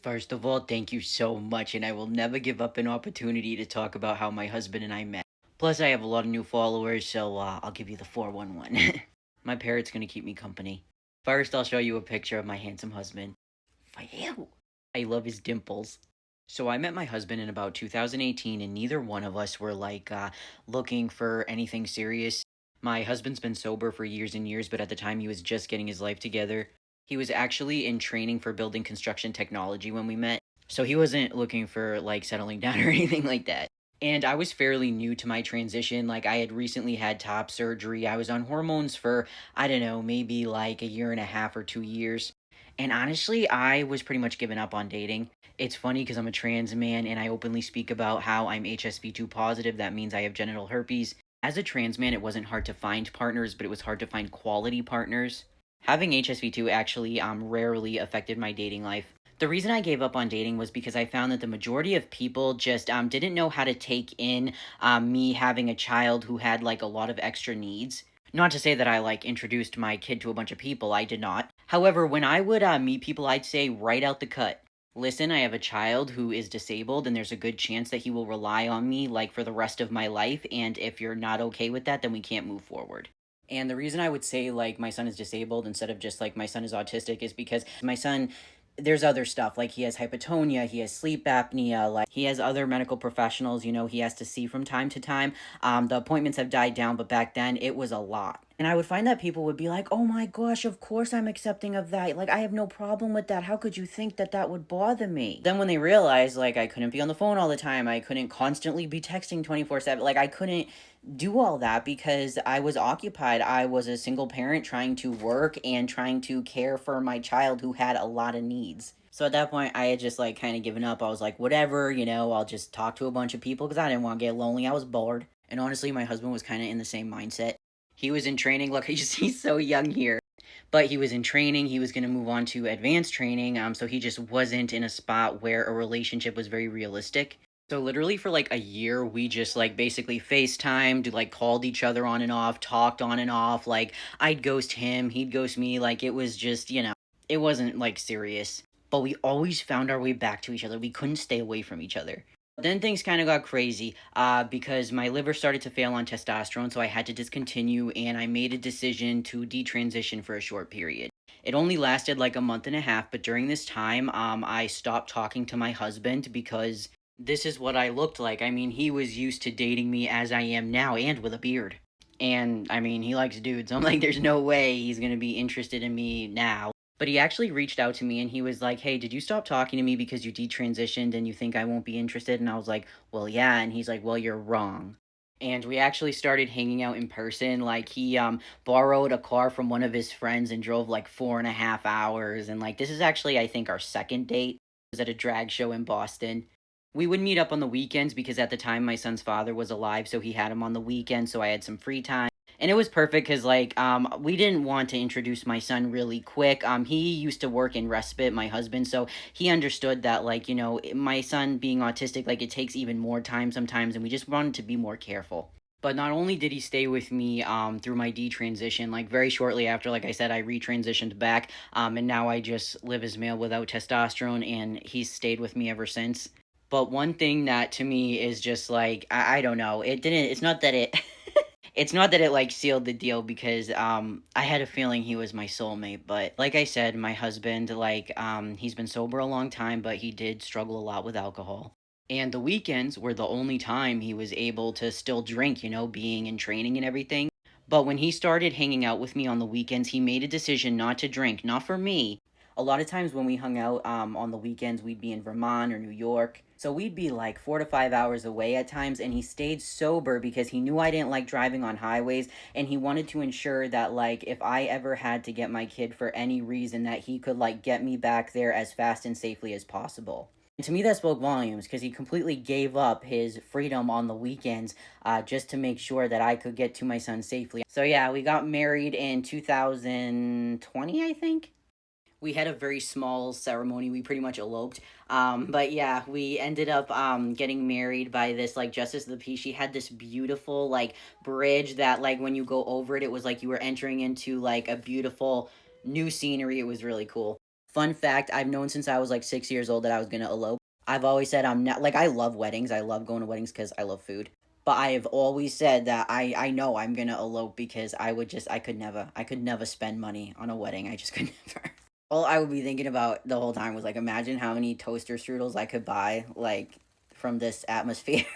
First of all, thank you so much, and I will never give up an opportunity to talk about how my husband and I met. Plus, I have a lot of new followers, so I'll give you the 411. My parrot's gonna keep me company. First, I'll show you a picture of my handsome husband. Ew. I love his dimples. So I met my husband in about 2018, and neither one of us were looking for anything serious. My husband's been sober for years and years, but at the time he was just getting his life together. He was actually in training for building construction technology when we met, so he wasn't looking for like settling down or anything like that. And I was fairly new to my transition. Like, I had recently had top surgery. I was on hormones for, I don't know, maybe like a year and a half or 2 years. And honestly, I was pretty much giving up on dating. It's funny because I'm a trans man and I openly speak about how I'm HSV2 positive. That means I have genital herpes. As a trans man, it wasn't hard to find partners, but it was hard to find quality partners. Having HSV2 actually rarely affected my dating life. The reason I gave up on dating was because I found that the majority of people just didn't know how to take in me having a child who had like a lot of extra needs. Not to say that I like introduced my kid to a bunch of people, I did not. However, when I would meet people, I'd say right out the cut, listen, I have a child who is disabled, and there's a good chance that he will rely on me like for the rest of my life. And if you're not okay with that, then we can't move forward. And the reason I would say like my son is disabled instead of just like my son is autistic is because my son, there's other stuff like he has hypotonia, he has sleep apnea, like he has other medical professionals, he has to see from time to time. The appointments have died down, but back then it was a lot. And I would find that people would be like, "Oh my gosh, of course I'm accepting of that. Like I have no problem with that. How could you think that that would bother me?" Then when they realized like I couldn't be on the phone all the time, I couldn't constantly be texting 24/7, like I couldn't do all that because I was occupied. I was a single parent trying to work and trying to care for my child who had a lot of needs. So at that point, I had just like kind of given up. I was like, whatever, I'll just talk to a bunch of people because I didn't want to get lonely. I was bored. And honestly, my husband was kind of in the same mindset. He was in training. Look, he's so young here. But he was in training. He was going to move on to advanced training. So he just wasn't in a spot where a relationship was very realistic. So literally for like a year, we just like basically FaceTimed, like called each other on and off, talked on and off. Like I'd ghost him, he'd ghost me. Like it was just, it wasn't like serious. But we always found our way back to each other. We couldn't stay away from each other. Then things kind of got crazy because my liver started to fail on testosterone, so I had to discontinue and I made a decision to detransition for a short period. It only lasted like a month and a half, but during this time, I stopped talking to my husband because this is what I looked like. I mean, he was used to dating me as I am now and with a beard. And I mean, he likes dudes. I'm like, there's no way he's going to be interested in me now. But he actually reached out to me and he was like, "Hey, did you stop talking to me because you detransitioned and you think I won't be interested?" And I was like, "Well, yeah." And he's like, "Well, you're wrong." And we actually started hanging out in person. Like he borrowed a car from one of his friends and drove like 4.5 hours. And like this is actually I think our second date. It was at a drag show in Boston. We would meet up on the weekends because at the time my son's father was alive, so he had him on the weekend, so I had some free time. And it was perfect because we didn't want to introduce my son really quick. He used to work in respite, my husband, so he understood that like, my son being autistic, like it takes even more time sometimes, and we just wanted to be more careful. But not only did he stay with me through my detransition, like very shortly after, like I said, I retransitioned back, and now I just live as male without testosterone, and he's stayed with me ever since. But one thing that to me is just like I don't know. It's not that it it's not that it like sealed the deal because I had a feeling he was my soulmate, but like I said, my husband he's been sober a long time, but he did struggle a lot with alcohol. And the weekends were the only time he was able to still drink, being in training and everything. But when he started hanging out with me on the weekends, he made a decision not to drink, not for me. A lot of times when we hung out on the weekends, we'd be in Vermont or New York. So we'd be like 4 to 5 hours away at times, and he stayed sober because he knew I didn't like driving on highways, and he wanted to ensure that like if I ever had to get my kid for any reason, that he could like get me back there as fast and safely as possible. And to me, that spoke volumes because he completely gave up his freedom on the weekends just to make sure that I could get to my son safely. So, yeah, we got married in 2020, I think. We had a very small ceremony. We pretty much eloped. But yeah, we ended up getting married by this like Justice of the Peace. She had this beautiful like bridge that like when you go over it, it was like you were entering into like a beautiful new scenery. It was really cool. Fun fact, I've known since I was like 6 years old that I was gonna elope. I've always said I'm not like I love weddings. I love going to weddings because I love food. But I have always said that I know I'm gonna elope because I could never spend money on a wedding. I just could never. All I would be thinking about the whole time was like imagine how many toaster strudels I could buy like from this atmosphere.